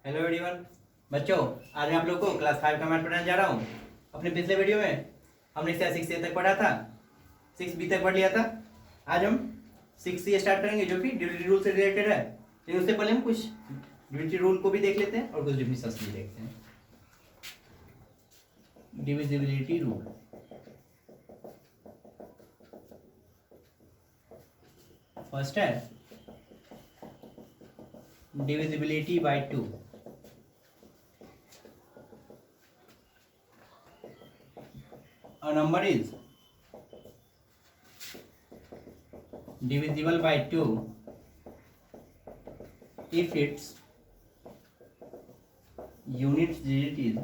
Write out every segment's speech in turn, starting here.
Hello everyone. बच्चों, आज मैं आप लोग को क्लास 5 का मैथ पढ़ाने जा रहा हूँ। अपने पिछले वीडियो में हमने 6 तक पढ़ा था, 6B तक पढ़ लिया था। आज हम 6C स्टार्ट करेंगे जो कि डिविजिबिलिटी रूल से रिलेटेड है। लेकिन उससे पहले हम कुछ डिविजिबिलिटी रूल को भी देख लेते हैं और कुछ डिफिनेशंस भी देखते हैं। डिविजिबिलिटी रूल, फर्स्ट है divisibility bye 2। A number is divisible by 2 if its unit digit is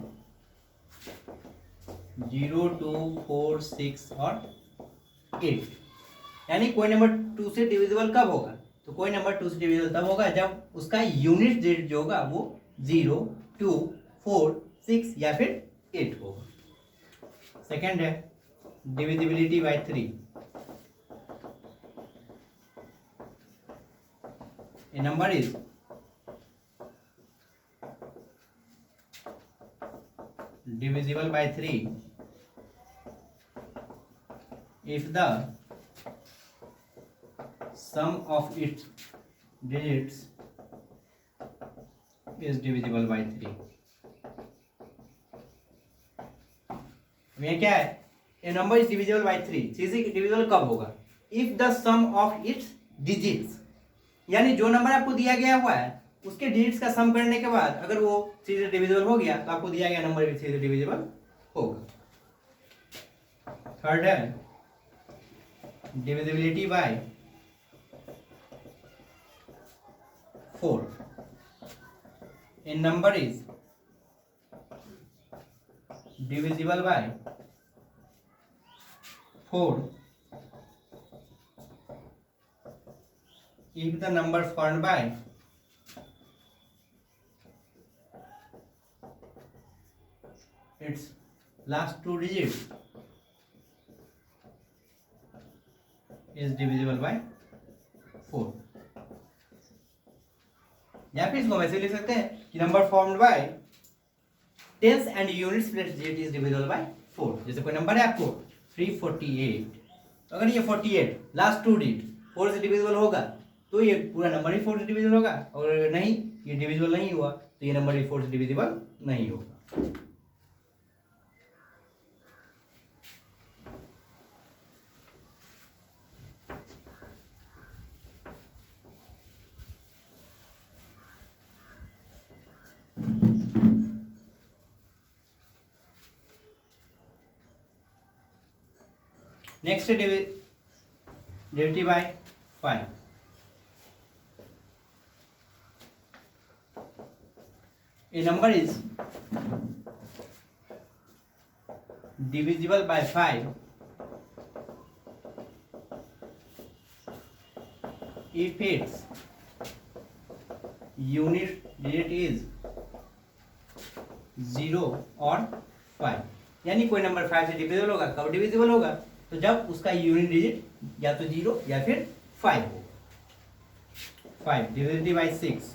0, 2, 4, 6 और 8। यानी कोई नंबर 2 से डिविजिबल कब होगा? तो कोई नंबर 2 से डिविजिबल तब होगा जब उसका यूनिट डिजिट जो होगा वो 0, 2, 4, 6 या फिर 8 होगा। सेकेंड है divisibility bye 3। A number is divisible by 3 if the sum of its digits is divisible by 3। ये क्या है? A number is divisible by 3। चीज डिविजिबल कब होगा? If the sum of its digits, यानी जो नंबर आपको दिया गया हुआ है उसके डिजिट्स का सम करने के बाद अगर वो चीज डिविजिबल हो गया तो आपको दिया गया नंबर भी चीज डिविजिबल होगा। थर्ड है divisibility bye 4। A number is divisible by 4 if the number formed by its last two digits is divisible by 4। या फिर इसको वैसे लिख सकते हैं कि number formed by tens and units plus digit is divisible by 4। जैसे कोई नंबर है आपको 348, तो अगर ये 48 लास्ट टू डिजिट 4 से डिविजिबल होगा तो ये पूरा नंबर ही 4 से डिविजिबल होगा, और नहीं ये डिविजिबल नहीं हुआ तो ये नंबर भी 4 से डिविजिबल नहीं होगा। Next divisibility bye 5। A number is divisible by 5 if its unit digit is 0 और 5। यानी कोई नंबर 5 से डिविजिबल होगा। कब डिविजिबल होगा? तो जब उसका यूनिट डिजिट या तो 0 या फिर 5 होगा। 5 divisibility bye 6।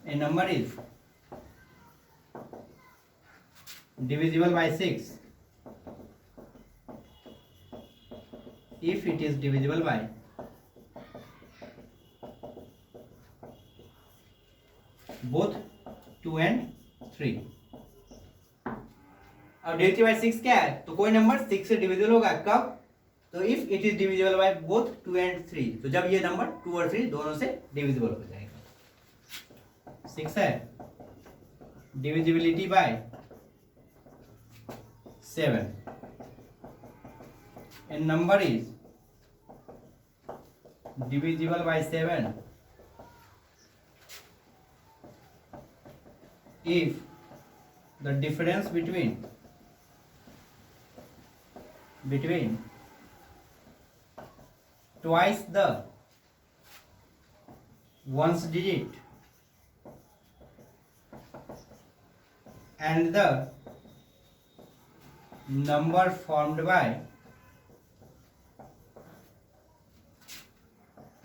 A number is divisible by 6 if it is divisible by both 2 and 3। अब डिविजिबिलिटी बाय 6 क्या है? तो कोई नंबर 6 से डिविजिबल होगा कब? तो if it is divisible by both 2 and 3, तो जब ये नंबर 2 और 3 दोनों से डिविजिबल हो जाएगा। 6 है divisibility bye 7। A number is divisible by 7 if the difference between twice the ones digit and the number formed by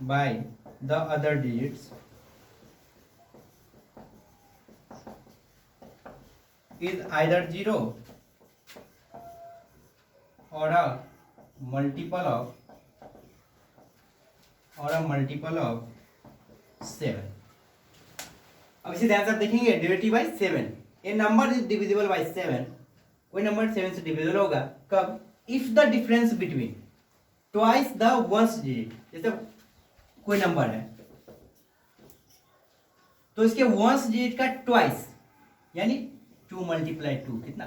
by the other digits is either 0 or a multiple of 7। अब इसे ध्यान से आप देखेंगे, divisible by 7। A number is divisible bye 7, कोई number 7 से divisible होगा कब? If the difference between twice the ones digit, जैसे कोई नंबर है तो इसके वंस डिजिट का ट्वाइस, यानी 2 मल्टीप्लाई 2 कितना?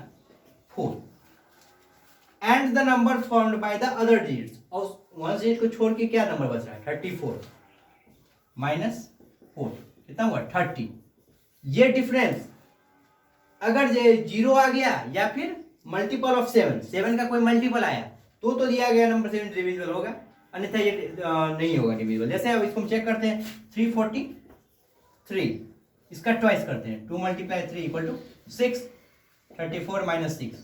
4। And the number formed by the other digits, और वंस डिजिट को छोड़ के क्या नंबर बच रहा है? 34 माइनस 4 कितना हुआ? 30। ये डिफरेंस अगर 0 आ गया या फिर मल्टीपल ऑफ 7 का कोई मल्टीपल आया तो दिया गया नंबर 7 डिविजिबल होगा, अन्यथा ये नहीं होगा डिविजिबल। जैसे अब इसको हम चेक करते हैं, 343 इसका ट्वाइस करते हैं, 2 मल्टीप्लाई 3 इक्वल टू 6, 34 माइनस 6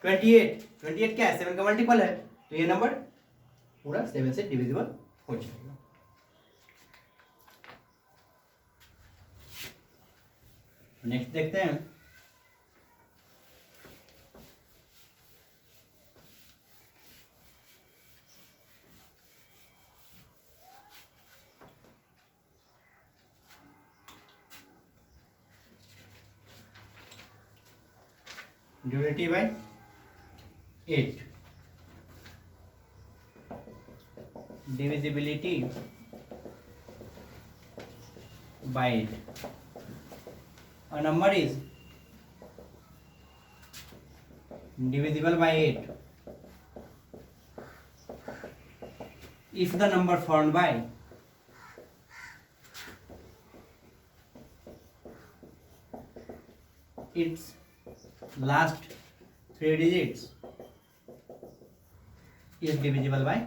28। 28 क्या है? 7 का मल्टीपल है, तो ये नंबर पूरा 7 से डिविजिबल हो जाएगा। नेक्स्ट देखते हैं, ड्यूरेटिव by 8, divisibility by 8। A number is divisible by 8 if the number formed by its last 3 digits is divisible by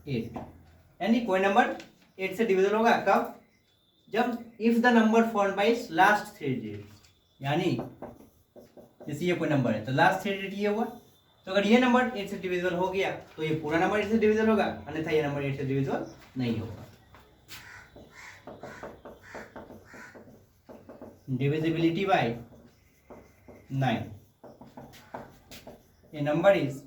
8। यानी कोई नंबर 8 से डिविजल होगा कब? जब if the number formed bye it's last 3 digits, यानी जैसे ये कोई नंबर है तो लास्ट 3 डिजिट ये हुआ, तो अगर ये नंबर 8 से डिविजिबल हो गया तो ये पूरा नंबर 8 से डिविजिबल होगा, अन्यथा ये नंबर 8 से डिविजिबल नहीं होगा। Divisibility bye 9, A number is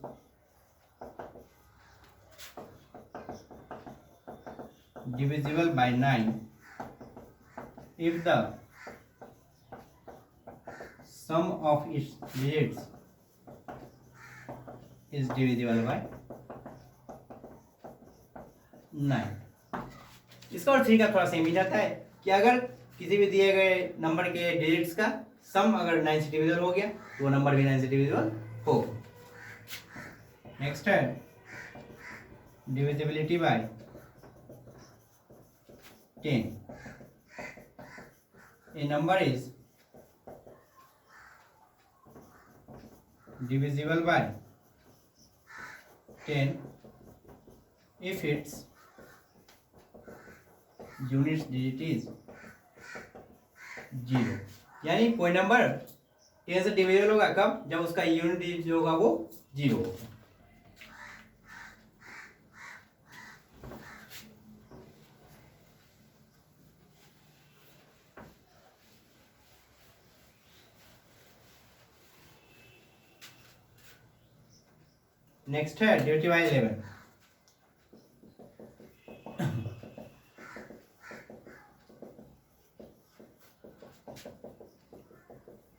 divisible by 9 if the sum of its digits is divisible by 9। इसका और 3 का थोड़ा सेम ही जाता है कि अगर किसी भी दिए गए नंबर के डिजिट्स का सम अगर 9 से डिविजिबल हो गया तो वो नंबर भी 9 से डिविजिबल हो। नेक्स्ट है divisibility bye 10, a number is divisible by 10 if its unit digit is 0। यानी कोई नंबर 10 से डिविजिबल होगा कब? जब उसका यूनिट डिजिट जो होगा वो 0 होगा। नेक्स्ट है divisible by 11,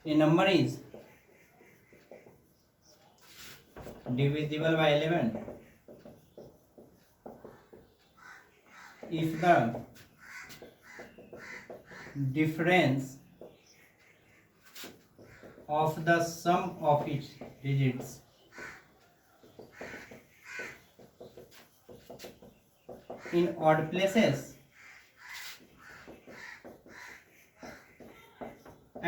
a number is divisible by 11 if the difference of the sum of its digits in odd places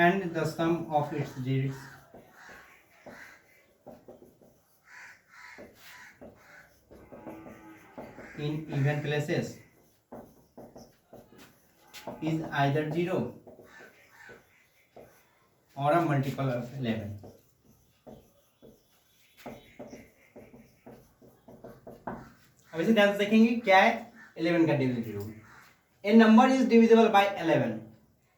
and the sum of its digits in even places is either 0 or a multiple of 11। अब इसे ध्यान से देखेंगे क्या है 11 का divisibility rule. A number is divisible by 11,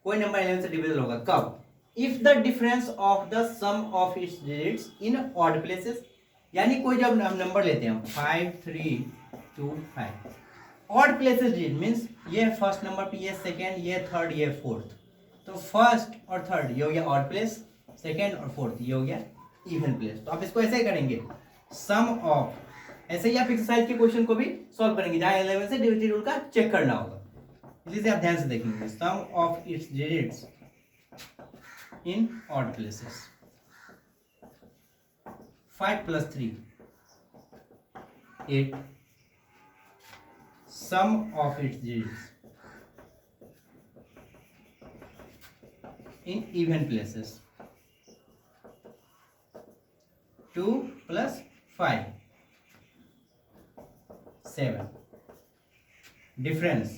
कोई number 11 से डिविजिबल होगा कब? If the difference of the sum of its digits in odd places, यानी कोई जब हम नंबर लेते हैं 5 3 2 5, ऑड प्लेसेस डिजिट मीन्स ये फर्स्ट नंबर पे, ये सेकेंड, ये थर्ड, ये फोर्थ, तो फर्स्ट और थर्ड ये हो गया ऑड प्लेस, सेकेंड और फोर्थ ये हो गया इवन प्लेस। तो आप इसको ऐसे ही करेंगे सम ऑफ, ऐसे ही आप एक्सरसाइज के क्वेश्चन को भी सॉल्व करेंगे जहां 11 से डिविजिबिलिटी रूल का चेक करना होगा, इसलिए आप ध्यान से देखेंगे sum of its digits in odd places. 5 + 3 8, sum of its digits in even places 2 + 5 7, difference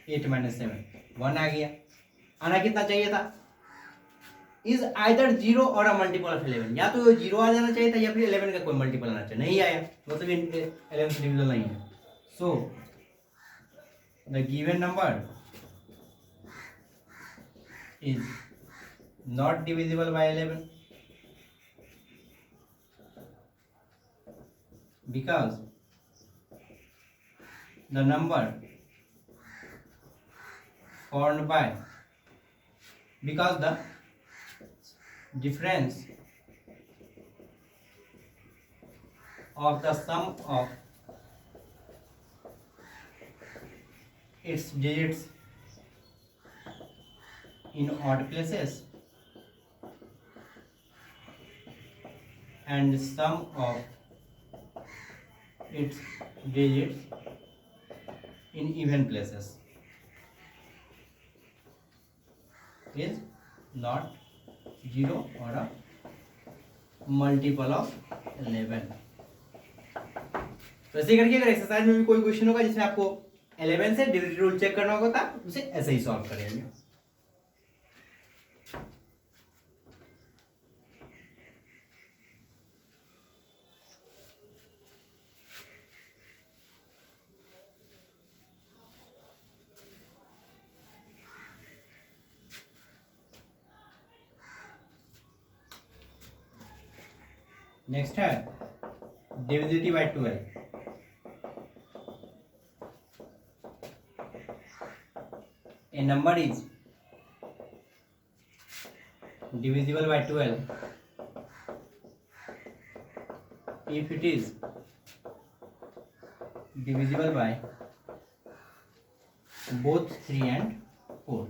8 - 7 1 आ गया। आना कितना चाहिए था? इज आइदर 0 और अ मल्टीपल ऑफ 11, या तो 0 आ जाना चाहिए था या फिर 11 का कोई मल्टीपल आना चाहिए, नहीं आया मतलब 11 से डिविजिबल नहीं है। So the given number is not divisible by 11 because the number formed by, because the difference of the sum of its digits in odd places and sum of its digits in even places is not 0 or a multiple of 11। तो ऐसे करके अगर exercise में भी कोई question होगा जिसमें आपको 11 से डिविजिबिलिटी रूल चेक करना होगा तो उसे ऐसे ही सॉल्व करेंगे। नेक्स्ट है divisibility bye 12। A number is divisible by 12 if it is divisible by both 3 and 4,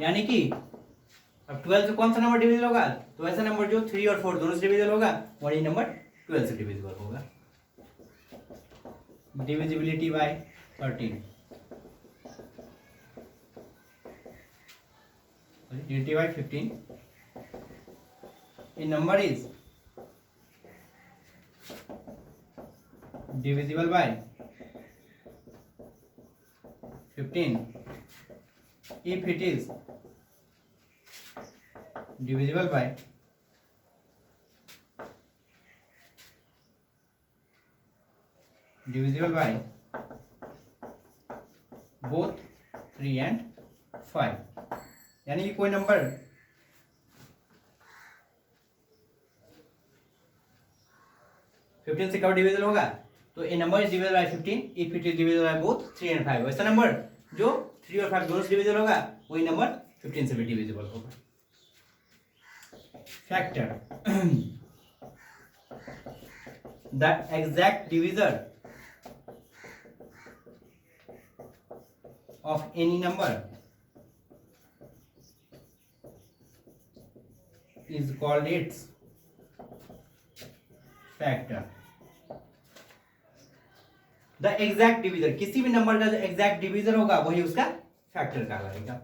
यानी कि अब 12 से कौन सा नंबर डिविजिबल होगा? तो ऐसा नंबर जो 3 और 4 दोनों से डिविजिबल होगा वही नंबर 12 से डिविजिबल होगा। Divisibility bye 13, divided by 15, a number is divisible by 15 if it is divisible by both 3 and 5, यानी कि कोई नंबर 15 से कब डिविजिबल होगा? तो a number is divisible by 15 if it is divisible by both 3 and 5। ऐसा number जो 3 और 5 दोनों से डिविजिबल होगा वही नंबर 15 से भी डिविजिबल होगा। Factor the exact divisor of any number is called its factor। The exact divisor, किसी भी नंबर का जो एग्जैक्ट डिविजर होगा वही उसका फैक्टर कहलाएगा।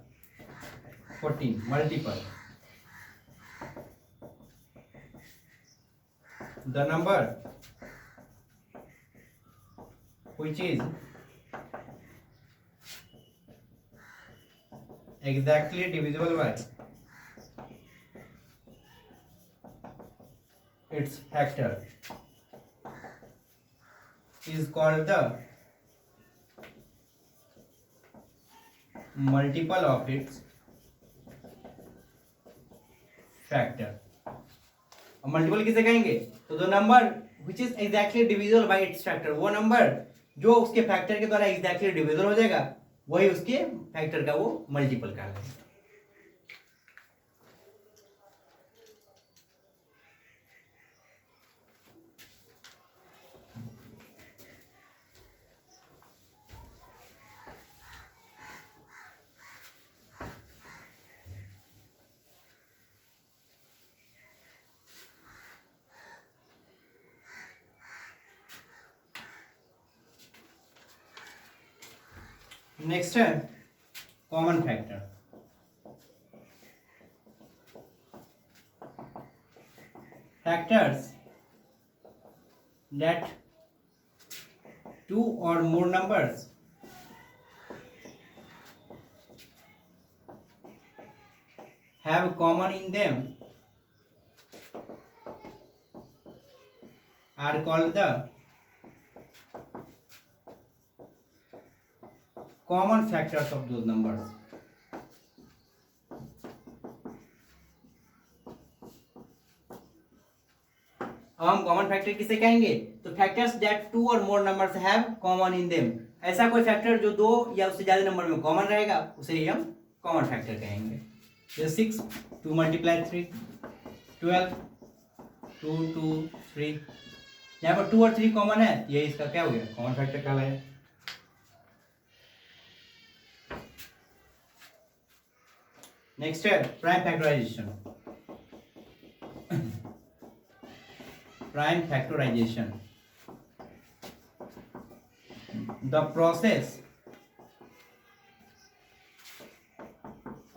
14 multiple, the number which is exactly divisible by its factor is called the multiple of its factor. अब multiple किसे कहेंगे? तो the number which is exactly divisible by it's factor, वो नंबर जो उसके फैक्टर के द्वारा एग्जैक्टली डिविजिबल हो जाएगा वही उसके फैक्टर का वो मल्टीपल कहलाएगा. नेक्स्ट है common factor. Factors that two or more numbers have common in them are called the common factors of those numbers. अब हम कॉमन फैक्टर किसे कहेंगे? तो फैक्टर्स दैट टू और मोर numbers have common in them, ऐसा कोई factor जो दो या उससे ज्यादा नंबर में कॉमन रहेगा उसे ही हम कॉमन फैक्टर कहेंगे. जैसे 6 2 मल्टीप्लाई 3 12 2 2 3, यहाँ पर 2 और 3 कॉमन है, ये इसका क्या हो गया? कॉमन फैक्टर कहलाया. नेक्स्ट है prime factorisation. Prime factorization, the process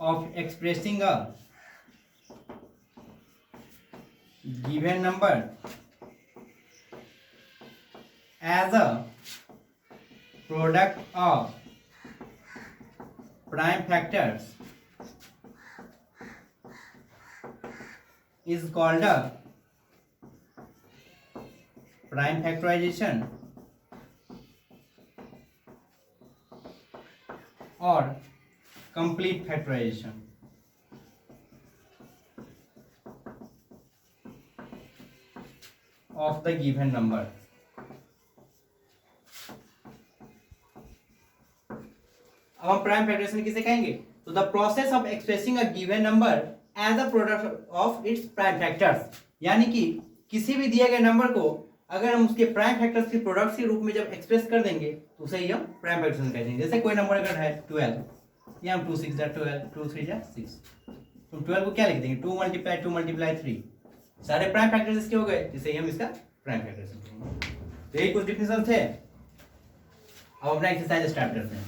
of expressing a given number as a product of prime factors is called a prime factorization or complete factorization. Of the given number. अब हम prime factorisation किसे कहेंगे? तो the process of expressing a given number as a product of its prime factors, यानी कि किसी भी दिए गए नंबर को अगर हम उसके प्राइम फैक्टर्स के प्रोडक्ट के रूप में जब एक्सप्रेस कर देंगे तो उसे ही हम प्राइम फैक्टराइजेशन कहते हैं. जैसे कोई नंबर अगर है 12, या हम 2 6 12 2 3 6, तो 12 को क्या लिख देंगे? 2 मल्टीप्लाई 3, सारे प्राइम फैक्टर्स इसके हो गए, जिसे हम इसका प्राइम फैक्टराइजेशन कहेंगे. तो यही कुछ डिफिनेशन थे. अब अपना एक्सरसाइज स्टार्ट करते हैं.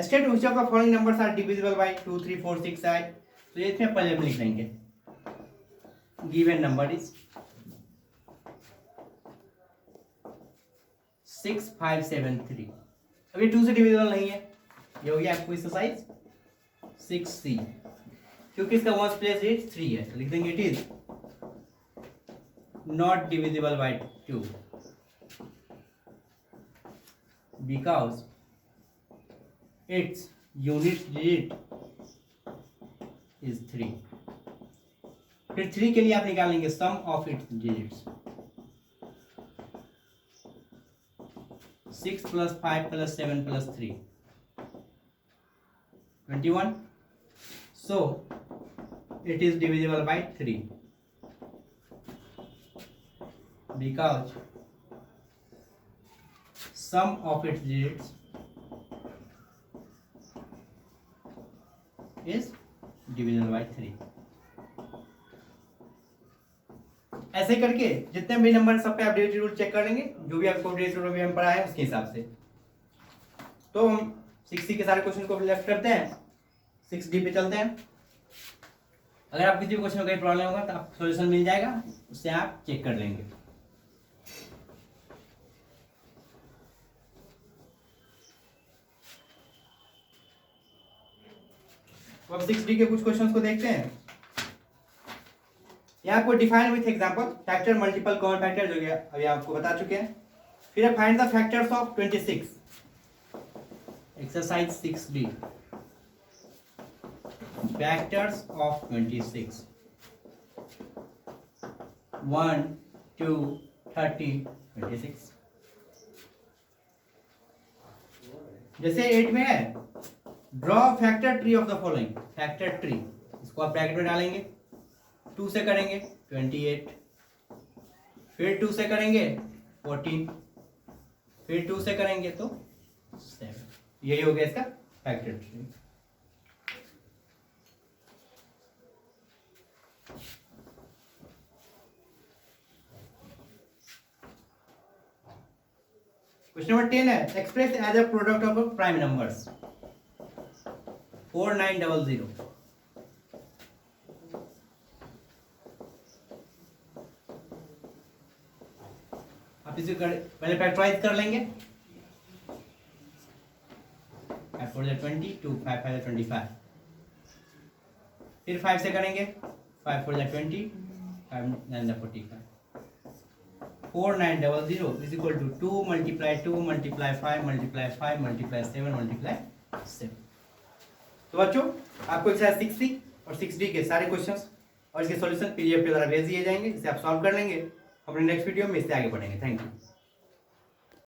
State which of the following numbers are divisible by 2 3 4 6 8. तो ये इसमें पहले लिख लेंगे गिवन नंबर इज 6 5 7 3. अभी 2 से डिविजिबल नहीं है, ये हो गया आपको एक्सरसाइज 6C. क्योंकि इसका वंस प्लेस इज 3 है तो लिख देंगे it is not divisible by 2 because its unit digit is 3. फिर 3 के लिए आप निकालेंगे सम of its digits. 6 + 5 + 7 + 3 21. So it is divisible by 3 because sum of its digits is divisible by 3. ऐसे करके जितने भी नंबर सब पे आप डिविजन रूल चेक कर लेंगे, जो भी आपको डिविजन रूल में पढ़ा है उसके हिसाब से. तो हम 6C के सारे क्वेश्चन को लेफ्ट करते हैं, 6D पे चलते हैं। अगर आप किसी भी क्वेश्चन में कोई प्रॉब्लम होगा तो आप सॉल्यूशन मिल जाएगा, उससे आप चेक कर लेंगे। तो अब 6D के कुछ क्वेश्चंस को देखते हैं। यहाँ आपको define with example factor, multiple, common factor जो कि अभी आपको बता चुके हैं। फिर find the factors of 26, exercise 6D, factors of 26, 1, 2, 30, 26। जैसे 8 में है draw factor tree of the following, factor tree, इसको आप ब्रैकेट में डालेंगे। 2 से करेंगे 28, फिर 2 से करेंगे 14, फिर 2 से करेंगे तो 7। यही हो गया इसका फैक्टर ट्री। क्वेश्चन नंबर 10 है express as a product of prime numbers 4900। आप इसे पहले फैक्टराइज कर लेंगे। 5 4 20, 2 5 5 25, फिर 5 से करेंगे 5 4 20, 5 9 45, 4900 is equal to 2 multiply 2 multiply 5 multiply 5 multiply 7 multiply 7। तो बच्चों आपको एक्सरसाइज 6C और 6D के सारे क्वेश्चंस और इसके सॉल्यूशन PDF के द्वारा भेज दिए जाएंगे, इसे आप सॉल्व कर लेंगे। अपने नेक्स्ट वीडियो में इससे आगे बढ़ेंगे। Thank you.